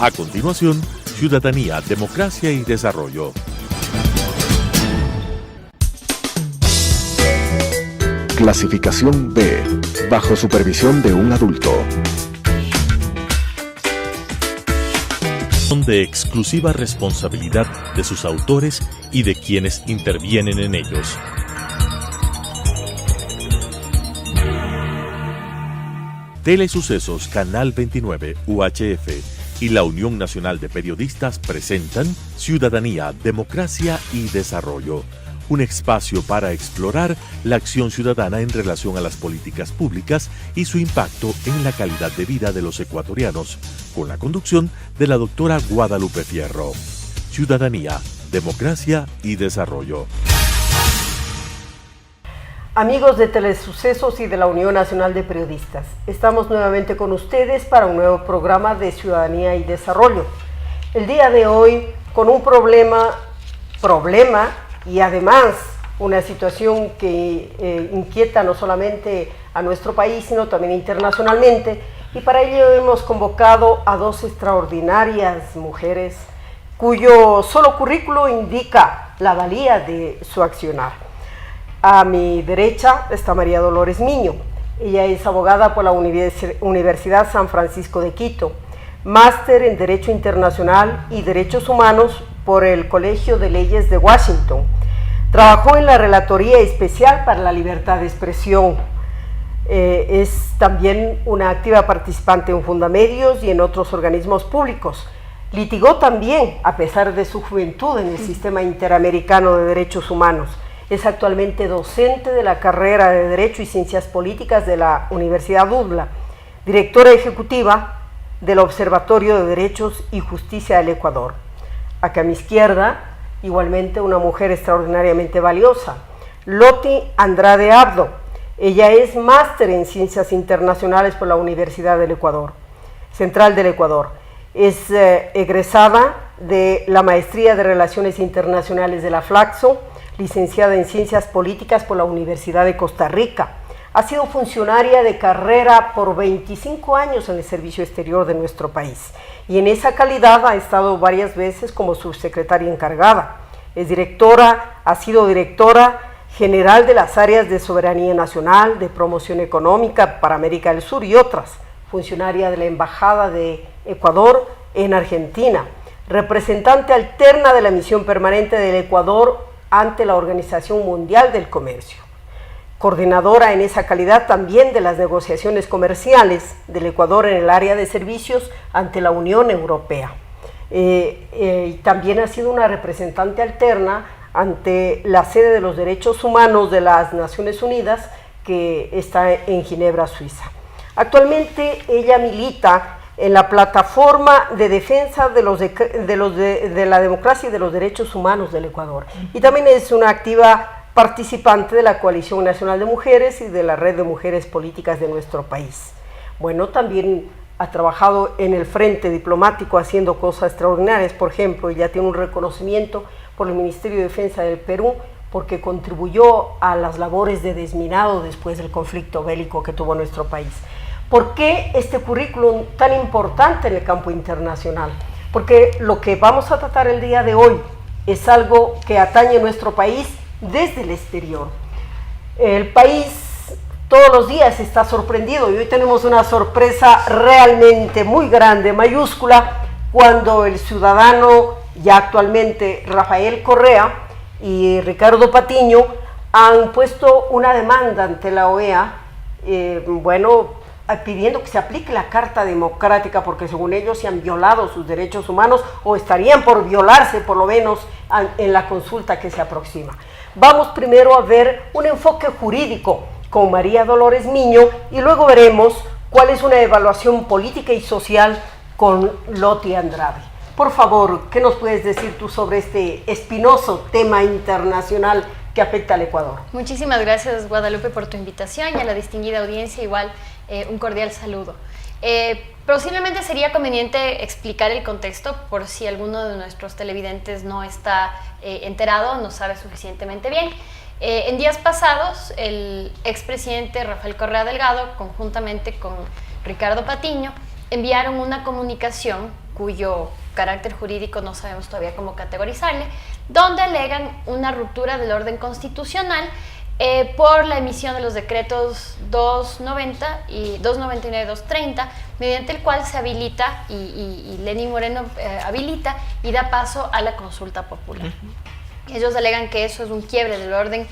A continuación, Ciudadanía, Democracia y Desarrollo. Clasificación B, bajo supervisión de un adulto. Son de exclusiva responsabilidad de sus autores y de quienes intervienen en ellos. Telesucesos, Canal 29, UHF y la Unión Nacional de Periodistas presentan Ciudadanía, Democracia y Desarrollo, un espacio para explorar la acción ciudadana en relación a las políticas públicas y su impacto en la calidad de vida de los ecuatorianos, con la conducción de la doctora Guadalupe Fierro. Ciudadanía, Democracia y Desarrollo. Amigos de Telesucesos y de la Unión Nacional de Periodistas, estamos nuevamente con ustedes para un nuevo programa de Ciudadanía y Desarrollo. El día de hoy con un problema y además una situación que inquieta no solamente a nuestro país, sino también internacionalmente, y para ello hemos convocado a dos extraordinarias mujeres cuyo solo currículo indica la valía de su accionar. A mi derecha está María Dolores Miño. Ella es abogada por la Universidad San Francisco de Quito, máster en Derecho Internacional y Derechos Humanos por el Colegio de Leyes de Washington. Trabajó en la Relatoría Especial para la Libertad de Expresión. Es también una activa participante en Fundamedios y en otros organismos públicos. Litigó también, a pesar de su juventud, en el Sistema Interamericano de Derechos Humanos. Es actualmente docente de la carrera de Derecho y Ciencias Políticas de la Universidad UDLA, directora ejecutiva del Observatorio de Derechos y Justicia del Ecuador. Acá a mi izquierda, igualmente una mujer extraordinariamente valiosa, Loti Andrade Abdo. Ella es máster en Ciencias Internacionales por la Universidad del Ecuador, Central del Ecuador. Es egresada de la Maestría de Relaciones Internacionales de la Flaxo, licenciada en Ciencias Políticas por la Universidad de Costa Rica. Ha sido funcionaria de carrera por 25 años en el servicio exterior de nuestro país y en esa calidad ha estado varias veces como subsecretaria encargada. Ha sido directora general de las áreas de soberanía nacional, de promoción económica para América del Sur y otras, funcionaria de la Embajada de Ecuador en Argentina, representante alterna de la misión permanente del Ecuador ante la Organización Mundial del Comercio, coordinadora en esa calidad también de las negociaciones comerciales del Ecuador en el área de servicios ante la Unión Europea. También ha sido una representante alterna ante la sede de los derechos humanos de las Naciones Unidas, que está en Ginebra, Suiza. Actualmente ella milita en la plataforma de defensa de la democracia y de los derechos humanos del Ecuador. Y también es una activa participante de la Coalición Nacional de Mujeres y de la Red de Mujeres Políticas de nuestro país. Bueno, también ha trabajado en el frente diplomático haciendo cosas extraordinarias. Por ejemplo, ella tiene un reconocimiento por el Ministerio de Defensa del Perú porque contribuyó a las labores de desminado después del conflicto bélico que tuvo nuestro país. ¿Por qué este currículum tan importante en el campo internacional? Porque lo que vamos a tratar el día de hoy es algo que atañe a nuestro país desde el exterior. El país todos los días está sorprendido y hoy tenemos una sorpresa realmente muy grande, mayúscula, cuando el ciudadano, ya actualmente Rafael Correa y Ricardo Patiño, han puesto una demanda ante la OEA, pidiendo que se aplique la Carta Democrática porque según ellos se han violado sus derechos humanos o estarían por violarse por lo menos en la consulta que se aproxima. Vamos primero a ver un enfoque jurídico con María Dolores Miño y luego veremos cuál es una evaluación política y social con Loti Andrade. Por favor, ¿qué nos puedes decir tú sobre este espinoso tema internacional que afecta al Ecuador? Muchísimas gracias, Guadalupe, por tu invitación y a la distinguida audiencia igual un cordial saludo. Posiblemente sería conveniente explicar el contexto por si alguno de nuestros televidentes no está enterado, no sabe suficientemente bien. En días pasados, el expresidente Rafael Correa Delgado, conjuntamente con Ricardo Patiño, enviaron una comunicación cuyo carácter jurídico no sabemos todavía cómo categorizarle, donde alegan una ruptura del orden constitucional por la emisión de los decretos 290 y 299 y 230, mediante el cual se habilita y Lenín Moreno habilita y da paso a la consulta popular. Ellos alegan que eso es un quiebre del orden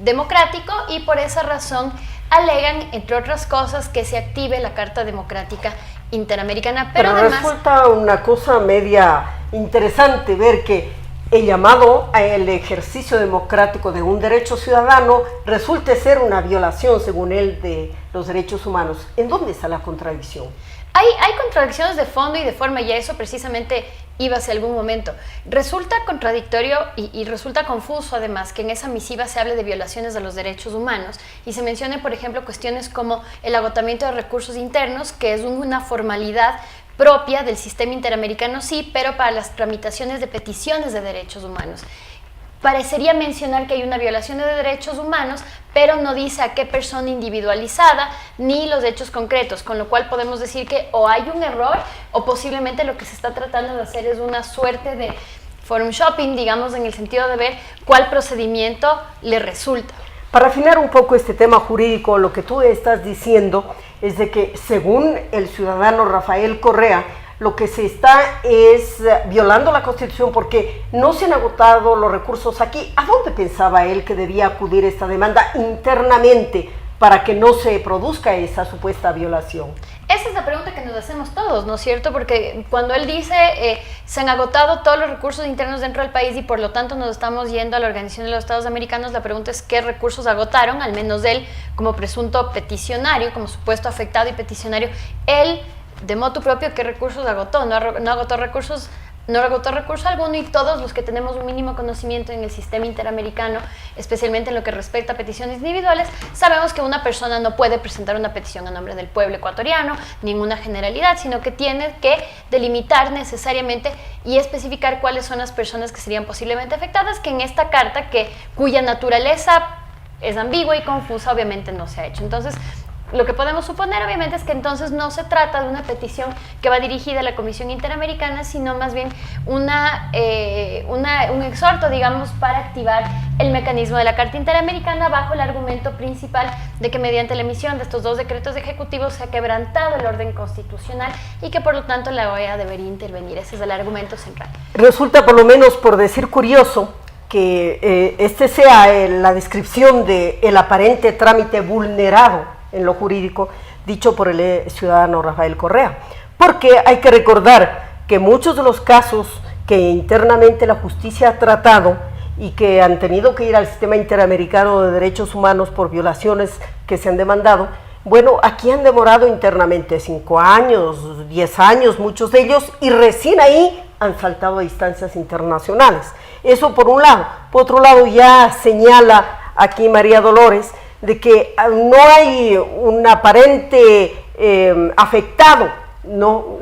democrático y por esa razón alegan, entre otras cosas, que se active la Carta Democrática Interamericana. Pero además resulta una cosa media interesante ver que el llamado al ejercicio democrático de un derecho ciudadano resulte ser una violación, según él, de los derechos humanos. ¿En dónde está la contradicción? Hay contradicciones de fondo y de forma, y a eso precisamente iba hace algún momento. Resulta contradictorio y resulta confuso, además, que en esa misiva se hable de violaciones de los derechos humanos y se mencionen, por ejemplo, cuestiones como el agotamiento de recursos internos, que es una formalidad propia del sistema interamericano, sí, pero para las tramitaciones de peticiones de derechos humanos. Parecería mencionar que hay una violación de derechos humanos, pero no dice a qué persona individualizada ni los hechos concretos, con lo cual podemos decir que o hay un error o posiblemente lo que se está tratando de hacer es una suerte de forum shopping, digamos, en el sentido de ver cuál procedimiento le resulta. Para afinar un poco este tema jurídico, lo que tú estás diciendo es de que, según el ciudadano Rafael Correa, lo que se está es violando la Constitución porque no se han agotado los recursos aquí. ¿A dónde pensaba él que debía acudir esta demanda internamente para que no se produzca esa supuesta violación? Esa es la pregunta que nos hacemos todos, ¿no es cierto? Porque cuando él dice se han agotado todos los recursos internos dentro del país y por lo tanto nos estamos yendo a la Organización de los Estados Americanos, la pregunta es qué recursos agotaron, al menos él como presunto peticionario, como supuesto afectado y peticionario, él de motu propio qué recursos agotó, no agotó recursos alguno, y todos los que tenemos un mínimo conocimiento en el sistema interamericano, especialmente en lo que respecta a peticiones individuales, sabemos que una persona no puede presentar una petición a nombre del pueblo ecuatoriano, ninguna generalidad, sino que tiene que delimitar necesariamente y especificar cuáles son las personas que serían posiblemente afectadas, que en esta carta, cuya naturaleza es ambigua y confusa, obviamente no se ha hecho. Entonces, lo que podemos suponer, obviamente, es que entonces no se trata de una petición que va dirigida a la Comisión Interamericana, sino más bien un exhorto, digamos, para activar el mecanismo de la Carta Interamericana bajo el argumento principal de que mediante la emisión de estos dos decretos ejecutivos se ha quebrantado el orden constitucional y que por lo tanto la OEA debería intervenir. Ese es el argumento central. Resulta, por lo menos por decir curioso, que este sea la descripción del aparente trámite vulnerado en lo jurídico, dicho por el ciudadano Rafael Correa, porque hay que recordar que muchos de los casos que internamente la justicia ha tratado y que han tenido que ir al sistema interamericano de derechos humanos por violaciones que se han demandado, bueno, aquí han demorado internamente 5 años, 10 años, muchos de ellos, y recién ahí han saltado a instancias internacionales. Eso por un lado. Por otro lado, ya señala aquí María Dolores de que no hay un aparente afectado, ¿no?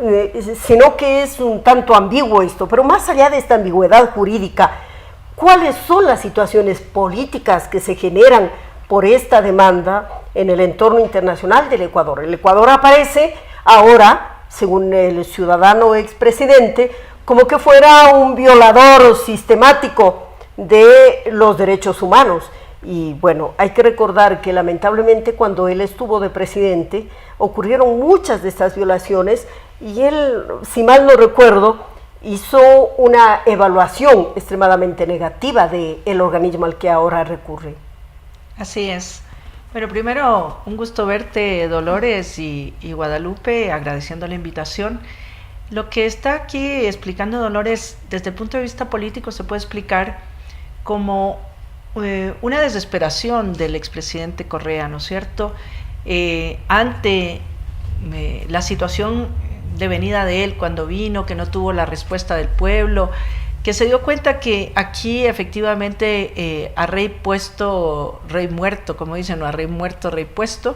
Sino que es un tanto ambiguo esto. Pero más allá de esta ambigüedad jurídica, ¿cuáles son las situaciones políticas que se generan por esta demanda en el entorno internacional del Ecuador? El Ecuador aparece ahora, según el ciudadano expresidente, como que fuera un violador sistemático de los derechos humanos. Y bueno, hay que recordar que lamentablemente cuando él estuvo de presidente ocurrieron muchas de estas violaciones y él, si mal no recuerdo, hizo una evaluación extremadamente negativa del organismo al que ahora recurre. Así es. Bueno, primero, un gusto verte, Dolores y Guadalupe, agradeciendo la invitación. Lo que está aquí explicando Dolores, desde el punto de vista político, se puede explicar como una desesperación del expresidente Correa, ¿no es cierto?, ante la situación de venida de él cuando vino, que no tuvo la respuesta del pueblo, que se dio cuenta que aquí efectivamente a rey puesto, rey muerto, como dicen, no a rey muerto, rey puesto.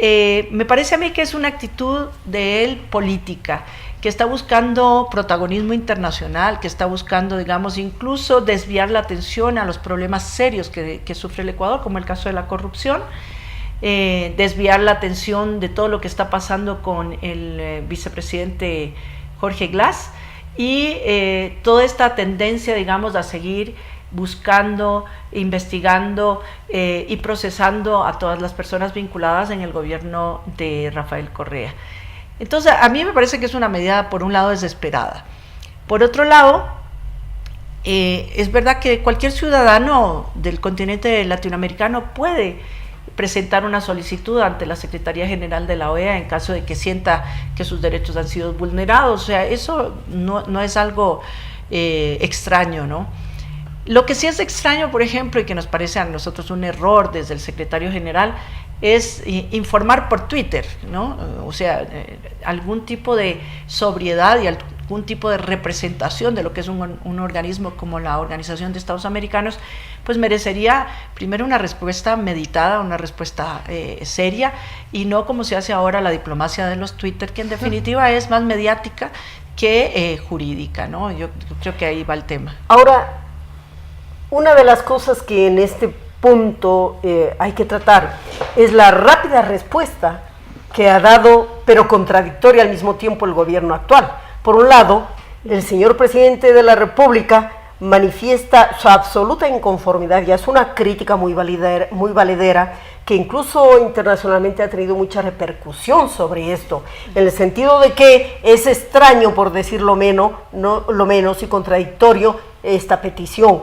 Me parece a mí que es una actitud de él política, que está buscando protagonismo internacional, que está buscando, digamos, incluso desviar la atención a los problemas serios que sufre el Ecuador, como el caso de la corrupción, desviar la atención de todo lo que está pasando con el vicepresidente Jorge Glass, y toda esta tendencia, digamos, a seguir buscando, investigando y procesando a todas las personas vinculadas en el gobierno de Rafael Correa. Entonces, a mí me parece que es una medida, por un lado, desesperada. Por otro lado, es verdad que cualquier ciudadano del continente latinoamericano puede presentar una solicitud ante la Secretaría General de la OEA en caso de que sienta que sus derechos han sido vulnerados. O sea, eso no es algo extraño, ¿no? Lo que sí es extraño, por ejemplo, y que nos parece a nosotros un error desde el secretario general, es informar por Twitter, ¿no? O sea, algún tipo de sobriedad y algún tipo de representación de lo que es un organismo como la Organización de Estados Americanos, pues merecería primero una respuesta meditada, una respuesta seria, y no como se hace ahora la diplomacia de los Twitter, que en definitiva es más mediática que jurídica, ¿no? Yo creo que ahí va el tema. Ahora, una de las cosas que en este punto hay que tratar es la rápida respuesta que ha dado, pero contradictoria al mismo tiempo, el gobierno actual. Por un lado, el señor presidente de la República manifiesta su absoluta inconformidad y hace una crítica muy valedera, que incluso internacionalmente ha tenido mucha repercusión sobre esto, en el sentido de que es extraño, por decirlo lo menos, y contradictorio esta petición,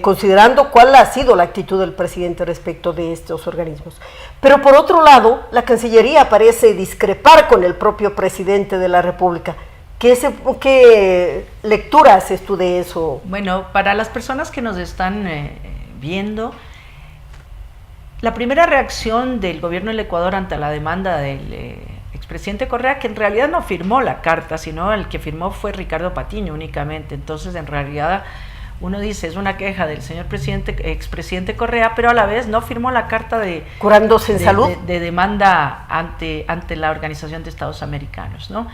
considerando cuál ha sido la actitud del presidente respecto de estos organismos. Pero por otro lado, la Cancillería parece discrepar con el propio presidente de la República. ¿Qué lectura haces tú de eso? Bueno, para las personas que nos están viendo, la primera reacción del gobierno del Ecuador ante la demanda del expresidente Correa, que en realidad no firmó la carta, sino el que firmó fue Ricardo Patiño únicamente. Entonces, en realidad, uno dice, es una queja del señor expresidente Correa, pero a la vez no firmó la carta curándose en salud de demanda ante la Organización de Estados Americanos, ¿no?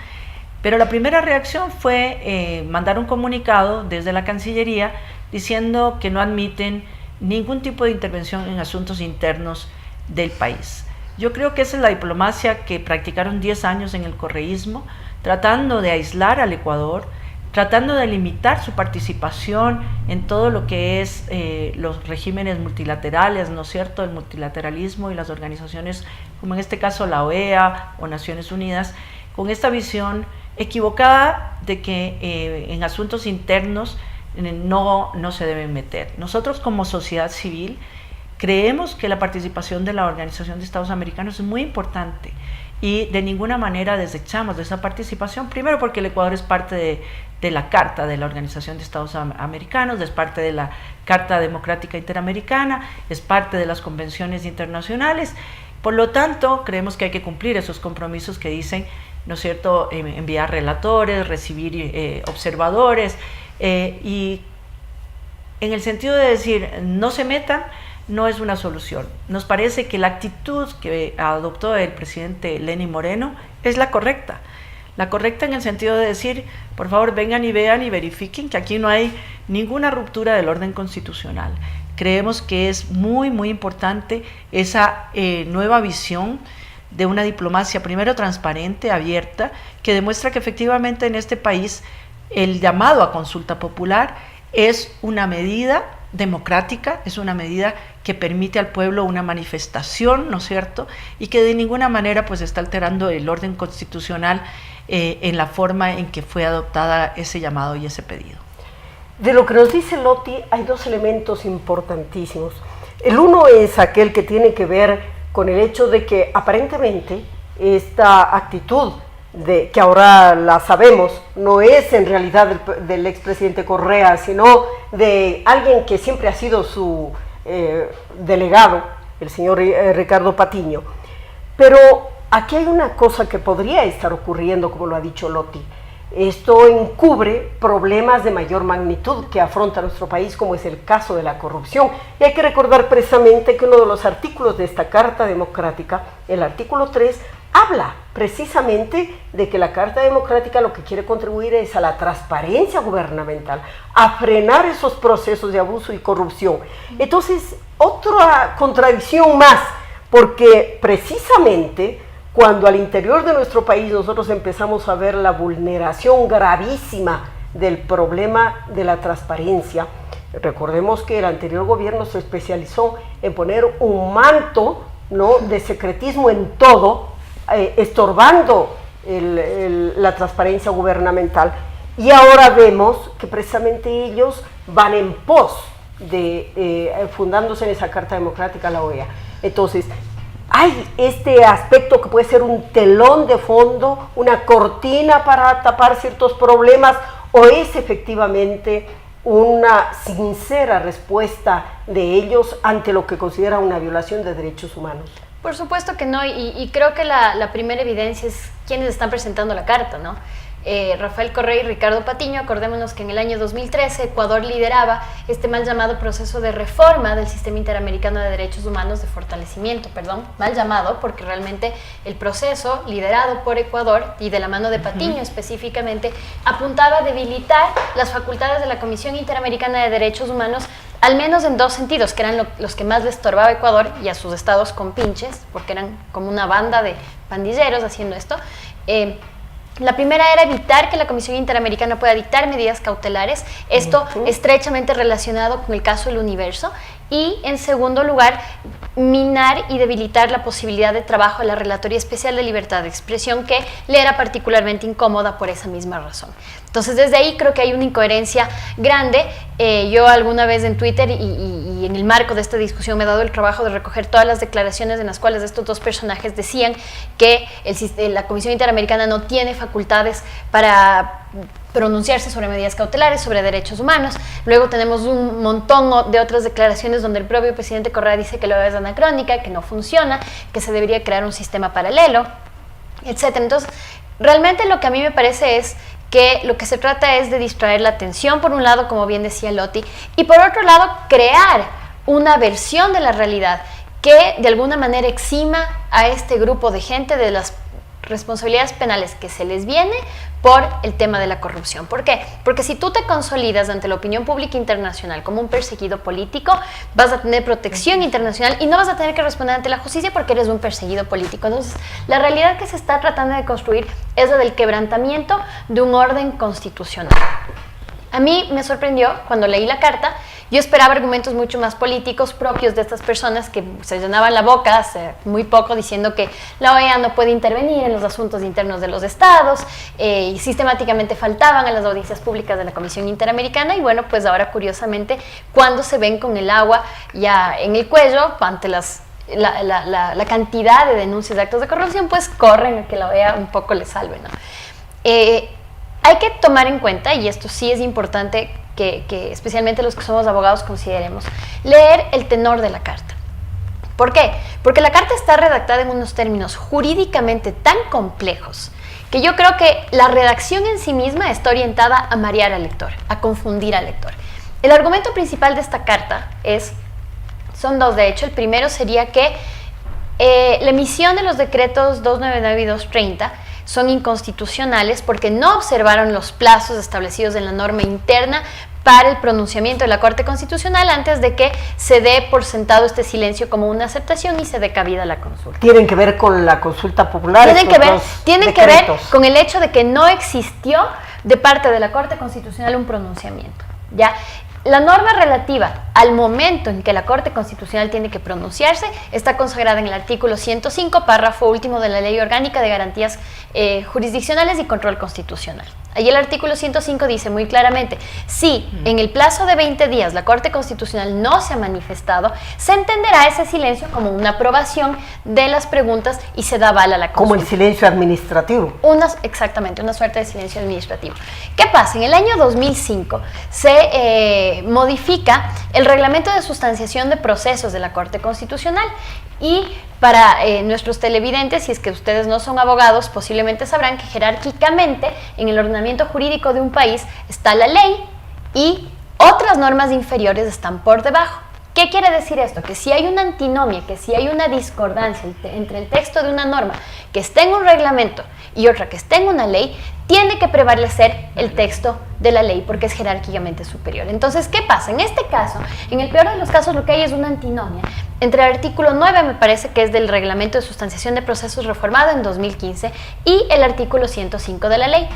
Pero la primera reacción fue mandar un comunicado desde la Cancillería diciendo que no admiten ningún tipo de intervención en asuntos internos del país. Yo creo que esa es la diplomacia que practicaron 10 años en el correísmo, tratando de aislar al Ecuador, tratando de limitar su participación en todo lo que es los regímenes multilaterales, ¿no es cierto?, el multilateralismo y las organizaciones como en este caso la OEA o Naciones Unidas, con esta visión equivocada de que en asuntos internos no se deben meter. Nosotros como sociedad civil creemos que la participación de la Organización de Estados Americanos es muy importante y de ninguna manera desechamos de esa participación, primero porque el Ecuador es parte de la Carta de la Organización de Estados Americanos, es parte de la Carta Democrática Interamericana, es parte de las convenciones internacionales. Por lo tanto, creemos que hay que cumplir esos compromisos que dicen, ¿no es cierto?, enviar relatores, recibir observadores, y en el sentido de decir no se metan, no es una solución. Nos parece que la actitud que adoptó el presidente Lenín Moreno es la correcta en el sentido de decir, por favor, vengan y vean y verifiquen que aquí no hay ninguna ruptura del orden constitucional. Creemos que es muy, muy importante esa nueva visión de una diplomacia, primero transparente, abierta, que demuestra que efectivamente en este país el llamado a consulta popular es una medida democrática, es una medida que permite al pueblo una manifestación, ¿no es cierto?, y que de ninguna manera pues está alterando el orden constitucional en la forma en que fue adoptada ese llamado y ese pedido. De lo que nos dice Loti, hay dos elementos importantísimos. El uno es aquel que tiene que ver con el hecho de que aparentemente esta actitud que ahora la sabemos, no es en realidad del expresidente Correa, sino de alguien que siempre ha sido su delegado, el señor Ricardo Patiño. Pero aquí hay una cosa que podría estar ocurriendo, como lo ha dicho Loti. Esto encubre problemas de mayor magnitud que afronta nuestro país, como es el caso de la corrupción. Y hay que recordar precisamente que uno de los artículos de esta Carta Democrática, el artículo 3, habla precisamente de que la Carta Democrática lo que quiere contribuir es a la transparencia gubernamental, a frenar esos procesos de abuso y corrupción. Entonces, otra contradicción más, porque precisamente cuando al interior de nuestro país nosotros empezamos a ver la vulneración gravísima del problema de la transparencia. Recordemos que el anterior gobierno se especializó en poner un manto, ¿no?, de secretismo en todo, estorbando la transparencia gubernamental, y ahora vemos que precisamente ellos van en pos de fundándose en esa Carta Democrática la OEA. Entonces, hay este aspecto que puede ser un telón de fondo, una cortina para tapar ciertos problemas, o es efectivamente una sincera respuesta de ellos ante lo que consideran una violación de derechos humanos. Por supuesto que no, y creo que la primera evidencia es quienes están presentando la carta, ¿no? Rafael Correa y Ricardo Patiño. Acordémonos que en el año 2013 Ecuador lideraba este mal llamado proceso de reforma del Sistema Interamericano de Derechos Humanos, de fortalecimiento, mal llamado, porque realmente el proceso liderado por Ecuador y de la mano de Patiño específicamente apuntaba a debilitar las facultades de la Comisión Interamericana de Derechos Humanos, al menos en dos sentidos, que eran los que más le estorbaba a Ecuador y a sus estados compinches, porque eran como una banda de pandilleros haciendo esto. La primera era evitar que la Comisión Interamericana pueda dictar medidas cautelares, esto estrechamente relacionado con el caso del Universo, y en segundo lugar, minar y debilitar la posibilidad de trabajo de la Relatoría Especial de Libertad de Expresión, que le era particularmente incómoda por esa misma razón. Entonces, desde ahí creo que hay una incoherencia grande. Yo alguna vez en Twitter y en el marco de esta discusión me he dado el trabajo de recoger todas las declaraciones en las cuales estos dos personajes decían que la Comisión Interamericana no tiene facultades para pronunciarse sobre medidas cautelares, sobre derechos humanos. Luego tenemos un montón de otras declaraciones donde el propio presidente Correa dice que la OEA es anacrónica, que no funciona, que se debería crear un sistema paralelo, etc. Entonces, realmente lo que a mí me parece es que lo que se trata es de distraer la atención, por un lado, como bien decía Loti, y por otro lado, crear una versión de la realidad que de alguna manera exima a este grupo de gente de las responsabilidades penales que se les viene por el tema de la corrupción. ¿Por qué? Porque si tú te consolidas ante la opinión pública internacional como un perseguido político, vas a tener protección internacional y no vas a tener que responder ante la justicia porque eres un perseguido político. Entonces, la realidad que se está tratando de construir es la del quebrantamiento de un orden constitucional. A mí me sorprendió cuando leí la carta. Yo esperaba argumentos mucho más políticos propios de estas personas que se llenaban la boca hace muy poco diciendo que la OEA no puede intervenir en los asuntos internos de los estados, y sistemáticamente faltaban a las audiencias públicas de la Comisión Interamericana. Y bueno, pues ahora curiosamente, cuando se ven con el agua ya en el cuello ante la cantidad de denuncias de actos de corrupción, pues corren a que la OEA un poco les salve, ¿no? Hay que tomar en cuenta, y esto sí es importante que especialmente los que somos abogados consideremos, leer el tenor de la carta. ¿Por qué? Porque la carta está redactada en unos términos jurídicamente tan complejos que yo creo que la redacción en sí misma está orientada a marear al lector, a confundir al lector. El argumento principal de esta carta son dos, de hecho. El primero sería que la emisión de los decretos 299 y 230 son inconstitucionales porque no observaron los plazos establecidos en la norma interna para el pronunciamiento de la Corte Constitucional antes de que se dé por sentado este silencio como una aceptación y se dé cabida a la consulta. ¿Tienen que ver con la consulta popular? Tienen que ver con el hecho de que no existió de parte de la Corte Constitucional un pronunciamiento, ¿ya? La norma relativa al momento en que la Corte Constitucional tiene que pronunciarse está consagrada en el artículo 105, párrafo último de la Ley Orgánica de Garantías Jurisdiccionales y Control Constitucional. Ahí el artículo 105 dice muy claramente, si en el plazo de 20 días la Corte Constitucional no se ha manifestado, se entenderá ese silencio como una aprobación de las preguntas y se da aval a la consulta. Como el silencio administrativo. Exactamente, una suerte de silencio administrativo. ¿Qué pasa? En el año 2005 se modifica el reglamento de sustanciación de procesos de la Corte Constitucional. Y para nuestros televidentes, si es que ustedes no son abogados, posiblemente sabrán que jerárquicamente en el ordenamiento jurídico de un país está la ley y otras normas inferiores están por debajo. ¿Qué quiere decir esto? Que si hay una antinomia, que si hay una discordancia entre el texto de una norma que está en un reglamento y otra que está en una ley, tiene que prevalecer el texto de la ley porque es jerárquicamente superior. Entonces, ¿qué pasa? En este caso, en el peor de los casos, lo que hay es una antinomia entre el artículo 9, me parece que es del Reglamento de Sustanciación de Procesos reformado en 2015, y el artículo 105 de la ley.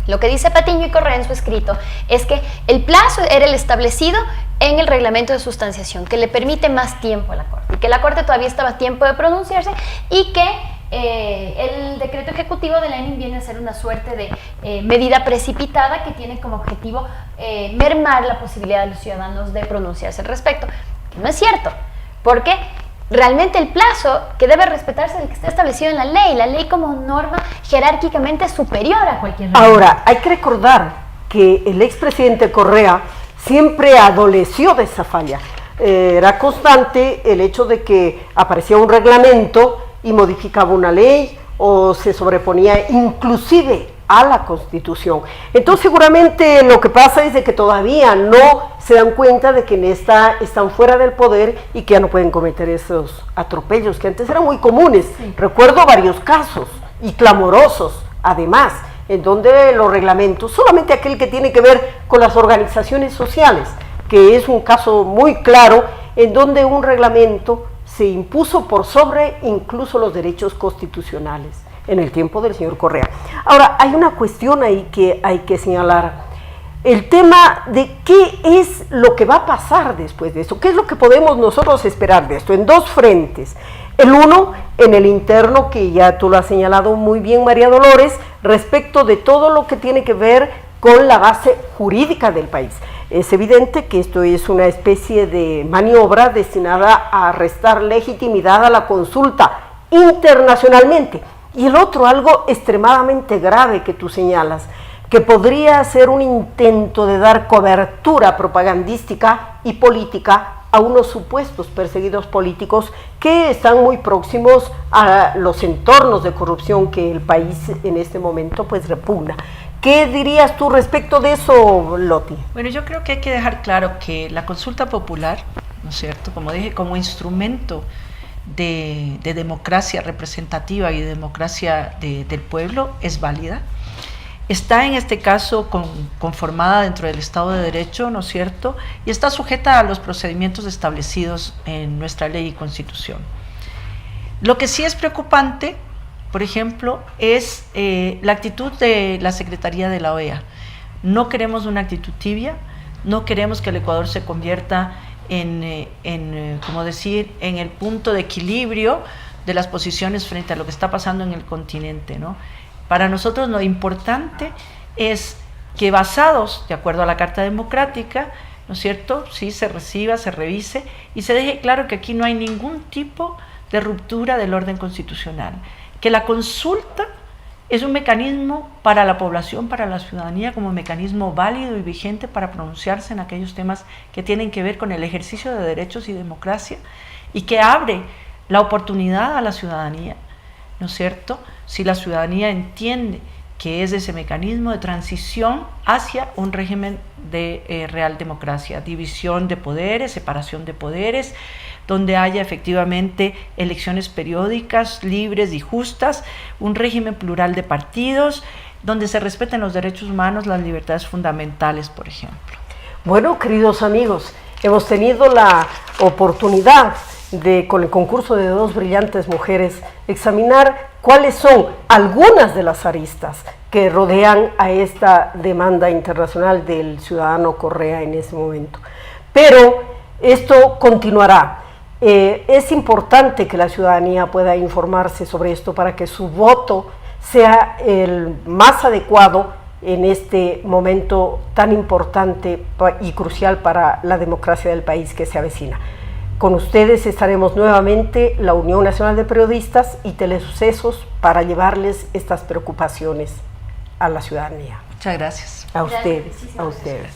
Lo que dice Patiño y Correa en su escrito es que el plazo era el establecido en el reglamento de sustanciación, que le permite más tiempo a la Corte, y que la Corte todavía estaba a tiempo de pronunciarse, y que el decreto ejecutivo de la ENIM viene a ser una suerte de medida precipitada que tiene como objetivo mermar la posibilidad de los ciudadanos de pronunciarse al respecto, que no es cierto, porque realmente el plazo que debe respetarse es el que está establecido en la ley como norma jerárquicamente superior a cualquier norma. Ahora, hay que recordar que el expresidente Correa siempre adoleció de esa falla. Era constante el hecho de que aparecía un reglamento y modificaba una ley o se sobreponía inclusive a la Constitución. Entonces seguramente lo que pasa es de que todavía no se dan cuenta de que están fuera del poder y que ya no pueden cometer esos atropellos que antes eran muy comunes. Sí. Recuerdo varios casos y clamorosos, además, en donde los reglamentos, solamente aquel que tiene que ver con las organizaciones sociales, que es un caso muy claro, en donde un reglamento se impuso por sobre incluso los derechos constitucionales en el tiempo del señor Correa. Ahora, hay una cuestión ahí que hay que señalar, el tema de qué es lo que va a pasar después de esto, qué es lo que podemos nosotros esperar de esto, en dos frentes. El uno, en el interno, que ya tú lo has señalado muy bien, María Dolores, respecto de todo lo que tiene que ver con la base jurídica del país. Es evidente que esto es una especie de maniobra destinada a restar legitimidad a la consulta internacionalmente. Y el otro, algo extremadamente grave que tú señalas, que podría ser un intento de dar cobertura propagandística y política a unos supuestos perseguidos políticos que están muy próximos a los entornos de corrupción que el país en este momento pues repugna. ¿Qué dirías tú respecto de eso, Loti? Bueno, yo creo que hay que dejar claro que la consulta popular, ¿no es cierto?, como dije, como instrumento de democracia representativa y de democracia del pueblo, es válida. Está en este caso conformada dentro del Estado de Derecho, ¿no es cierto?, y está sujeta a los procedimientos establecidos en nuestra ley y Constitución. Lo que sí es preocupante, por ejemplo, es la actitud de la Secretaría de la OEA. No queremos una actitud tibia, no queremos que el Ecuador se convierta como decir, en el punto de equilibrio de las posiciones frente a lo que está pasando en el continente, ¿no? Para nosotros lo importante es que basados, de acuerdo a la Carta Democrática, ¿no es cierto?, sí se reciba, se revise y se deje claro que aquí no hay ningún tipo de ruptura del orden constitucional, que la consulta es un mecanismo para la población, para la ciudadanía, como mecanismo válido y vigente para pronunciarse en aquellos temas que tienen que ver con el ejercicio de derechos y democracia, y que abre la oportunidad a la ciudadanía, ¿no es cierto?, si la ciudadanía entiende que es ese mecanismo de transición hacia un régimen de real democracia, división de poderes, separación de poderes, donde haya efectivamente elecciones periódicas, libres y justas, un régimen plural de partidos, donde se respeten los derechos humanos, las libertades fundamentales, por ejemplo. Bueno, queridos amigos, hemos tenido la oportunidad de, con el concurso de dos brillantes mujeres, examinar cuáles son algunas de las aristas que rodean a esta demanda internacional del ciudadano Correa en ese momento. Pero esto continuará. Es importante que la ciudadanía pueda informarse sobre esto para que su voto sea el más adecuado en este momento tan importante y crucial para la democracia del país que se avecina. Con ustedes estaremos nuevamente la Unión Nacional de Periodistas y Telesucesos para llevarles estas preocupaciones a la ciudadanía. Muchas gracias. A ustedes, a ustedes.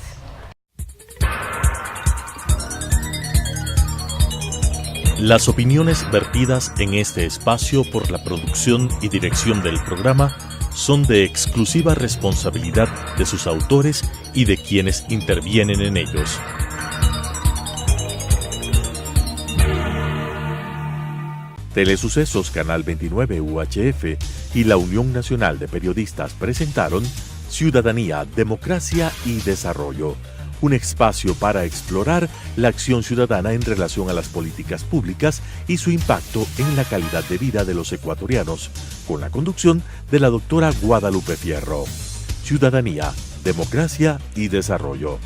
Las opiniones vertidas en este espacio por la producción y dirección del programa son de exclusiva responsabilidad de sus autores y de quienes intervienen en ellos. Telesucesos Canal 29 UHF y la Unión Nacional de Periodistas presentaron Ciudadanía, Democracia y Desarrollo, un espacio para explorar la acción ciudadana en relación a las políticas públicas y su impacto en la calidad de vida de los ecuatorianos, con la conducción de la doctora Guadalupe Fierro. Ciudadanía, Democracia y Desarrollo.